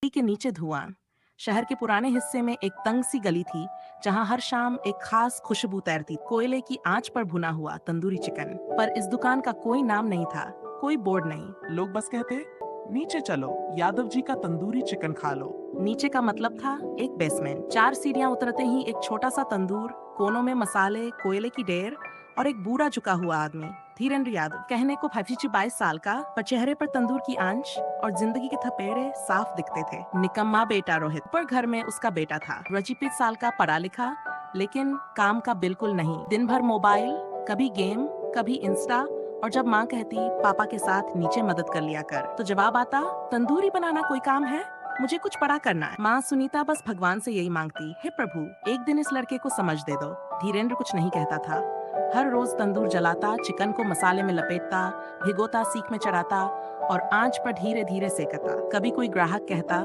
के नीचे धुआं। शहर के पुराने हिस्से में एक तंग सी गली थी जहां हर शाम एक खास खुशबू तैरती। कोयले की आंच पर भुना हुआ तंदूरी चिकन। पर इस दुकान का कोई नाम नहीं था, कोई बोर्ड नहीं। लोग बस कहते, नीचे चलो, यादव जी का तंदूरी चिकन खा लो। नीचे का मतलब था एक बेसमेंट। 4 सीढ़ियां उतरते ही एक छोटा सा तंदूर, कोनों में मसाले, कोयले की ढेर और एक बूढ़ा झुका हुआ आदमी। धीरेन्द्र यादव, कहने को 22 साल का, पर चेहरे पर तंदूर की आंच और जिंदगी के थपेड़े साफ दिखते थे। निकम्मा बेटा रोहित। पर घर में उसका बेटा था, 25 साल का, पढ़ा लिखा, लेकिन काम का बिल्कुल नहीं। दिन भर मोबाइल, कभी गेम, कभी इंस्टा, और जब माँ कहती पापा के साथ नीचे मदद कर लिया कर, तो जवाब आता, तंदूरी बनाना कोई काम है? मुझे कुछ पढ़ा करना है। माँ सुनीता बस भगवान से यही मांगती, हे प्रभु, एक दिन इस लड़के को समझ दे दो। धीरेन्द्र कुछ नहीं कहता था। हर रोज तंदूर जलाता, चिकन को मसाले में लपेटता, भिगोता, सीख में चढ़ाता और आंच पर धीरे धीरे सेकता। कभी कोई ग्राहक कहता,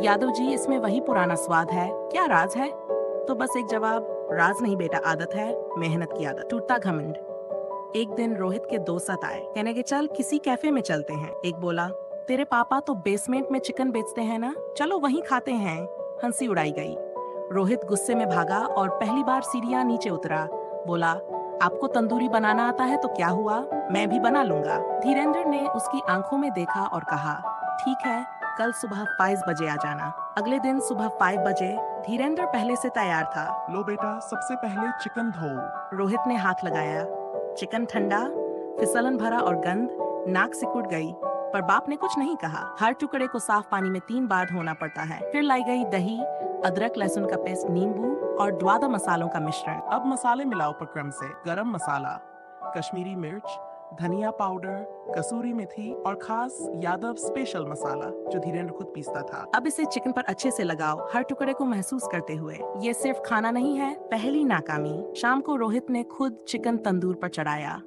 यादव जी, इसमें वही पुराना स्वाद है, क्या राज है? तो बस एक जवाब, राज नहीं बेटा, आदत है, मेहनत की आदत। टूटता घमंड। एक दिन रोहित के दोस्त आए, कहने के चल किसी कैफे में चलते हैं। एक बोला, तेरे पापा तो बेसमेंट में चिकन बेचते हैं ना, चलो वहीं खाते हैं। हंसी उड़ाई गई। रोहित गुस्से में भागा और पहली बार सीढ़ियां नीचे उतरा। बोला, आपको तंदूरी बनाना आता है तो क्या हुआ, मैं भी बना लूंगा। धीरेन्द्र ने उसकी आंखों में देखा और कहा, ठीक है, कल सुबह 5 बजे आ जाना। अगले दिन सुबह 5 बजे धीरेन्द्र पहले से तैयार था। लो बेटा, सबसे पहले चिकन धो। रोहित ने हाथ लगाया। चिकन ठंडा, फिसलन भरा और गंध नाक से कुट गई, पर बाप ने कुछ नहीं कहा। हर टुकड़े को साफ पानी में 3 बार धोना पड़ता है। फिर लाई गई दही, अदरक लहसुन का पेस्ट, नींबू और द्वादा मसालों का मिश्रण। अब मसाले मिलाओ प्रक्रम से। गरम मसाला, कश्मीरी मिर्च, धनिया पाउडर, कसूरी मेथी और खास यादव स्पेशल मसाला जो धीरेन्द्र खुद पीसता था। अब इसे चिकन पर अच्छे से लगाओ, हर टुकड़े को महसूस करते हुए। ये सिर्फ खाना नहीं है, पहली नाकामी। शाम को रोहित ने खुद चिकन तंदूर पर चढ़ाया।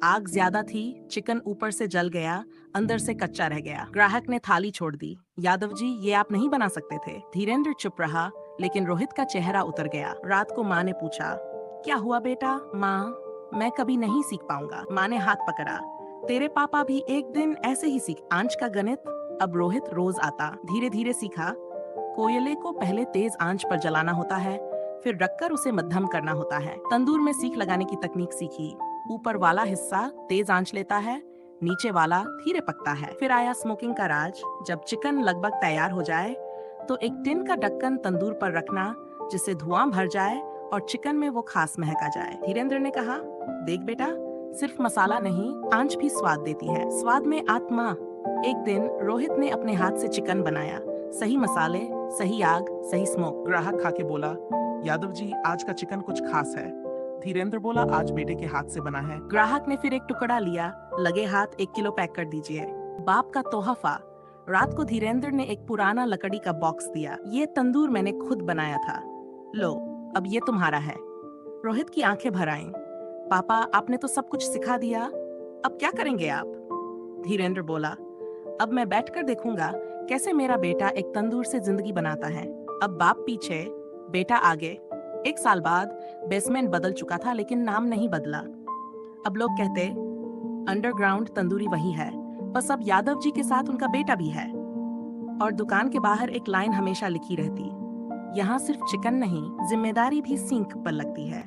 आग ज्यादा थी, चिकन ऊपर से जल गया, अंदर से कच्चा रह गया। ग्राहक ने थाली छोड़ दी। यादव जी, ये आप नहीं बना सकते थे। धीरेन्द्र चुप रहा, लेकिन रोहित का चेहरा उतर गया। रात को माँ ने पूछा, क्या हुआ बेटा? माँ, मैं कभी नहीं सीख पाऊंगा। माँ ने हाथ पकड़ा, तेरे पापा भी एक दिन ऐसे ही सीख। आंच का गणित अब रोहित रोज आता। धीरे धीरे सीखा। कोयले को पहले तेज आंच पर जलाना होता है, फिर रखकर उसे मध्यम करना होता है। तंदूर में सीख लगाने की तकनीक सीखी। ऊपर वाला हिस्सा तेज आंच लेता है, नीचे वाला धीरे पकता है। फिर आया स्मोकिंग का राज। जब चिकन लगभग तैयार हो जाए तो एक टिन का ढक्कन तंदूर पर रखना, जिससे धुआं भर जाए और चिकन में वो खास महक आ जाए। धीरेन्द्र ने कहा, देख बेटा, सिर्फ मसाला नहीं, आंच भी स्वाद देती है, स्वाद में आत्मा। एक दिन रोहित ने अपने हाथ से चिकन बनाया, सही मसाले, सही आग, सही स्मोक। ग्राहक खा के बोला, यादव जी, आज का चिकन कुछ खास है। धीरेन्द्र बोला, आज बेटे के हाथ से बना है। ग्राहक ने फिर एक टुकड़ा लिया, लगे हाथ 1 किलो पैक कर दीजिए। बाप का तोहफा। रात को धीरेन्द्र ने एक पुराना लकड़ी का बॉक्स दिया। ये तंदूर मैंने खुद बनाया था, लो, अब ये तुम्हारा है। रोहित की आंखें भर आईं। पापा, आपने तो सब कुछ सिखा दिया, अब क्या करेंगे आप? धीरेन्द्र बोला, अब मैं बैठकर देखूंगा कैसे मेरा बेटा एक तंदूर से जिंदगी बनाता है। अब बाप पीछे, बेटा आगे। 1 साल बाद बेसमेंट बदल चुका था, लेकिन नाम नहीं बदला। अब लोग कहते, अंडरग्राउंड तंदूरी वही है, बस अब यादव जी के साथ उनका बेटा भी है। और दुकान के बाहर एक लाइन हमेशा लिखी रहती, यहाँ सिर्फ चिकन नहीं, जिम्मेदारी भी सिंक पर लगती है।